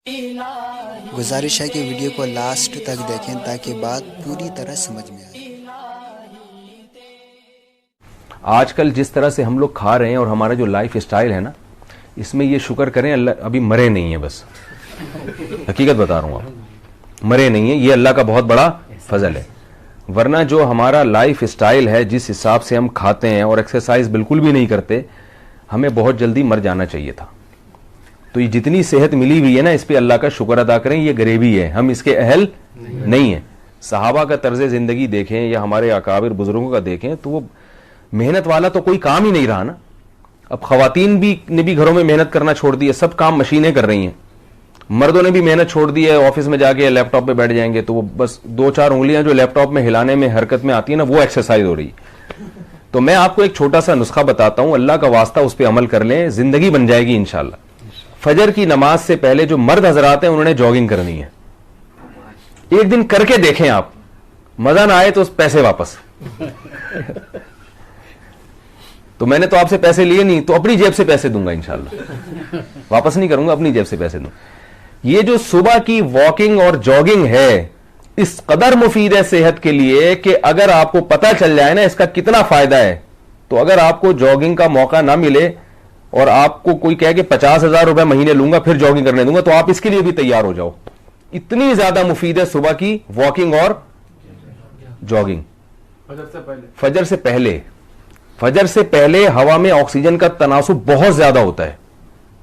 گزارش ہے کہ ویڈیو کو لاسٹ تک دیکھیں تاکہ بات پوری طرح سمجھ میں آئے۔ آج کل جس طرح سے ہم لوگ کھا رہے ہیں اور ہمارا جو لائف اسٹائل ہے نا، اس میں یہ شکر کریں اللہ ابھی مرے نہیں ہیں، بس حقیقت بتا رہا ہوں، آپ مرے نہیں ہیں، یہ اللہ کا بہت بڑا فضل ہے۔ ورنہ جو ہمارا لائف اسٹائل ہے، جس حساب سے ہم کھاتے ہیں اور ایکسرسائز بالکل بھی نہیں کرتے، ہمیں بہت جلدی مر جانا چاہیے تھا۔ تو یہ جتنی صحت ملی ہوئی ہے نا، اس پہ اللہ کا شکر ادا کریں، یہ غریبی ہے، ہم اس کے اہل نہیں ہیں۔ صحابہ کا طرز زندگی دیکھیں یا ہمارے اکابر بزرگوں کا دیکھیں تو وہ محنت والا تو کوئی کام ہی نہیں رہا نا۔ اب خواتین نے بھی گھروں میں محنت کرنا چھوڑ دی ہے، سب کام مشینیں کر رہی ہیں۔ مردوں نے بھی محنت چھوڑ دی ہے، آفس میں جا کے لیپ ٹاپ پہ بیٹھ جائیں گے تو وہ بس 2-4 انگلیاں جو لیپ ٹاپ میں ہلانے میں حرکت میں آتی ہیں نا، وہ ایکسرسائز ہو رہی ہے۔ تو میں آپ کو ایک چھوٹا سا نسخہ بتاتا ہوں، اللہ کا واسطہ اس پہ عمل کر لیں، زندگی بن جائے گی انشاءاللہ۔ فجر کی نماز سے پہلے جو مرد حضرات ہیں انہوں نے جاگنگ کرنی ہے۔ ایک دن کر کے دیکھیں، آپ مزہ نہ آئے تو پیسے واپس۔ تو میں نے تو آپ سے پیسے لیے نہیں، تو اپنی جیب سے پیسے دوں گا انشاءاللہ، واپس نہیں کروں گا، اپنی جیب سے پیسے دوں۔ یہ جو صبح کی واکنگ اور جاگنگ ہے، اس قدر مفید ہے صحت کے لیے کہ اگر آپ کو پتہ چل جائے نا اس کا کتنا فائدہ ہے، تو اگر آپ کو جاگنگ کا موقع نہ ملے اور آپ کو کوئی کہے کہ 50,000 روپے مہینے لوں گا پھر جاگنگ کرنے دوں گا، تو آپ اس کے لیے بھی تیار ہو جاؤ۔ اتنی زیادہ مفید ہے صبح کی واکنگ اور جاگنگ۔ فجر سے پہلے، فجر سے پہلے ہوا میں آکسیجن کا تناسب بہت زیادہ ہوتا ہے۔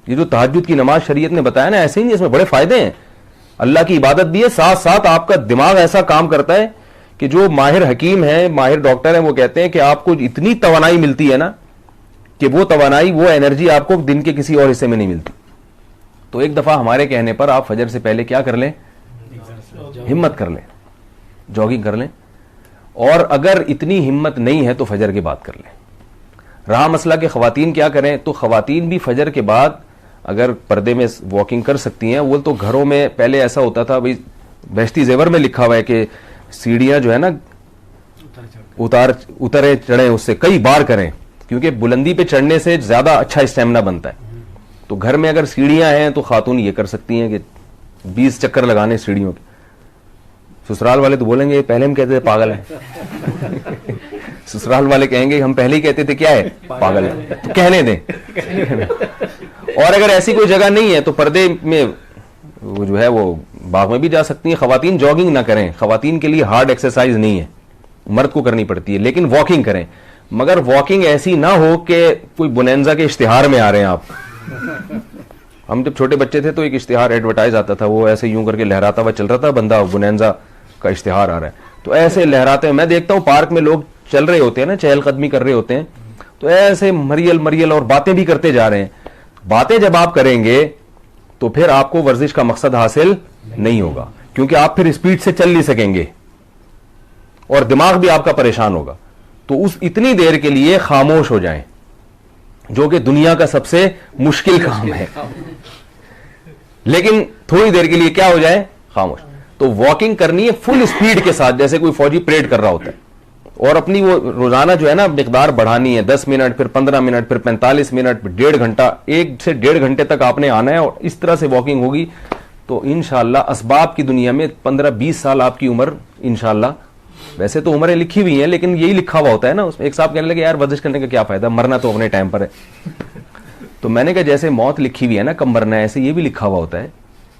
یہ جو تہجد کی نماز شریعت نے بتایا نا، ایسے ہی نہیں، اس میں بڑے فائدے ہیں۔ اللہ کی عبادت بھی ہے، ساتھ ساتھ آپ کا دماغ ایسا کام کرتا ہے کہ جو ماہر حکیم ہیں، ماہر ڈاکٹر ہیں، وہ کہتے ہیں کہ آپ کو اتنی توانائی ملتی ہے نا کہ وہ توانائی، وہ انرجی آپ کو دن کے کسی اور حصے میں نہیں ملتی۔ تو ایک دفعہ ہمارے کہنے پر آپ فجر سے پہلے کیا کر لیں، ہمت کر لیں، جاگنگ کر لیں۔ اور اگر اتنی ہمت نہیں ہے تو فجر کے بعد کر لیں۔ رہا مسئلہ کہ خواتین کیا کریں، تو خواتین بھی فجر کے بعد اگر پردے میں واکنگ کر سکتی ہیں۔ وہ تو گھروں میں پہلے ایسا ہوتا تھا، بھائی بہشتی زیور میں لکھا ہوا ہے کہ سیڑھیاں جو ہے نا اترے چڑھیں، اس سے کئی بار کریں، کیونکہ بلندی پہ چڑھنے سے زیادہ اچھا اسٹیمنا بنتا ہے۔ تو گھر میں اگر سیڑھیاں ہیں تو خاتون یہ کر سکتی ہیں کہ 20 چکر لگانے سیڑھیوں کے۔ سسرال والے تو بولیں گے پہلے ہم کہتے تھے پاگل ہے، سسرال والے کہیں گے ہم پہلے ہی کہتے تھے کیا ہے، پاگل ہے، تو کہنے دیں۔ اور اگر ایسی کوئی جگہ نہیں ہے تو پردے میں وہ جو ہے وہ باغ میں بھی جا سکتی ہیں۔ خواتین جاگنگ نہ کریں، خواتین کے لیے ہارڈ ایکسرسائز نہیں ہے، مرد کو کرنی پڑتی ہے، لیکن واکنگ کریں، مگر واکنگ ایسی نہ ہو کہ کوئی بونینزا کے اشتہار میں آ رہے ہیں آپ۔ ہم جب چھوٹے بچے تھے تو ایک اشتہار ایڈورٹائز آتا تھا، وہ ایسے یوں کر کے لہراتا ہوا چل رہا تھا، بندہ بونینزا کا اشتہار آ رہا ہے، تو ایسے لہراتے ہیں۔ میں دیکھتا ہوں پارک میں لوگ چل رہے ہوتے ہیں نا، چہل قدمی کر رہے ہوتے ہیں، تو ایسے مریل اور باتیں بھی کرتے جا رہے ہیں۔ باتیں جب آپ کریں گے تو پھر آپ کو ورزش کا مقصد حاصل نہیں ہوگا، کیونکہ آپ پھر اسپیڈ سے چل نہیں سکیں گے اور دماغ بھی آپ کا پریشان ہوگا۔ تو اس اتنی دیر کے لیے خاموش ہو جائیں، جو کہ دنیا کا سب سے مشکل کام ہے، لیکن تھوڑی دیر کے لیے کیا ہو جائے، خاموش۔ تو واکنگ کرنی ہے فل اسپیڈ کے ساتھ، جیسے کوئی فوجی پریڈ کر رہا ہوتا ہے، اور اپنی وہ روزانہ جو ہے نا مقدار بڑھانی ہے، 10 منٹ، پھر 15 منٹ، پھر 45 منٹ، 1.5 گھنٹہ، 1 سے 1.5 گھنٹے تک آپ نے آنا ہے، اور اس طرح سے واکنگ ہوگی تو انشاءاللہ اسباب کی دنیا میں 15-20 سال آپ کی عمر انشاءاللہ، ویسے تو عمریں لکھی ہوئی ہیں لیکن یہی لکھا ہوا ہوتا ہے نا اس میں۔ ایک صاحب کہنے لگے یار ورزش کرنے کا کیا فائدہ، مرنا تو اپنے ٹائم پر ہے۔ تو میں نے کہا جیسے موت لکھی ہوئی ہے نا کب مرنا ہے، ایسے یہ بھی لکھا ہوا ہوتا ہے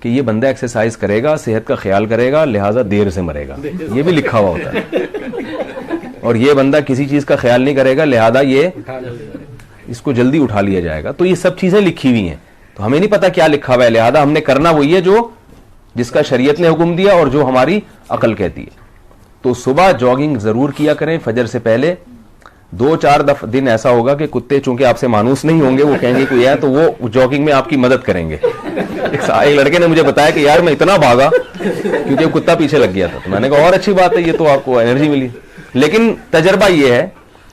کہ یہ بندہ ایکسرسائز کرے گا، صحت کا خیال کرے گا، لہٰذا دیر سے مرے گا، یہ بھی لکھا ہوا ہوتا ہے۔ اور یہ بندہ کسی چیز کا خیال نہیں کرے گا، لہذا یہ اس کو جلدی اٹھا لیا جائے گا۔ تو یہ سب چیزیں لکھی ہوئی ہیں، تو ہمیں نہیں پتا کیا لکھا ہوا ہے، لہذا ہم نے کرنا وہی ہے جو جس کا شریعت نے حکم دیا اور جو ہماری عقل کہتی ہے۔ تو صبح جاگنگ ضرور کیا کریں فجر سے پہلے۔ 2-4 دن ایسا ہوگا کہ کتے چونکہ آپ سے مانوس نہیں ہوں گے، وہ کہیں گے کوئی ہے، تو وہ جاگنگ میں آپ کی مدد کریں گے۔ ایک لڑکے نے مجھے بتایا کہ یار میں اتنا بھاگا کیونکہ کتا پیچھے لگ گیا تھا، تو میں نے کہا اور اچھی بات ہے، یہ تو آپ کو انرجی ملی۔ لیکن تجربہ یہ ہے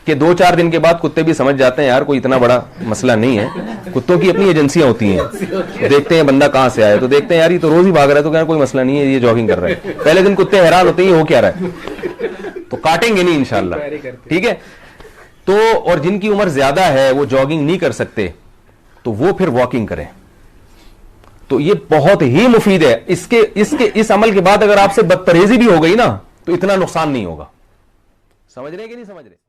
کہ 2-4 دن کے بعد کتے بھی سمجھ جاتے ہیں یار کوئی اتنا بڑا مسئلہ نہیں ہے۔ کتوں کی اپنی ایجنسیاں ہوتی ہیں، دیکھتے ہیں بندہ کہاں سے آیا، تو دیکھتے ہیں یار یہ تو روز ہی بھاگ رہا ہے، تو کہنا کوئی مسئلہ نہیں ہے، یہ جاگنگ کر رہا ہے۔ پہلے دن کتے حیران ہوتے ہیں یہ ہو کیا رہا ہے، تو کاٹیں گے نہیں انشاءاللہ، ٹھیک ہے۔ تو اور جن کی عمر زیادہ ہے وہ جاگنگ نہیں کر سکتے تو وہ پھر واکنگ کریں۔ تو یہ بہت ہی مفید ہے. اس عمل کے بعد اگر آپ سے بدپرہیزی بھی ہو گئی نا تو اتنا نقصان نہیں ہوگا. سمجھ رہے ہیں کہ نہیں سمجھ رہے؟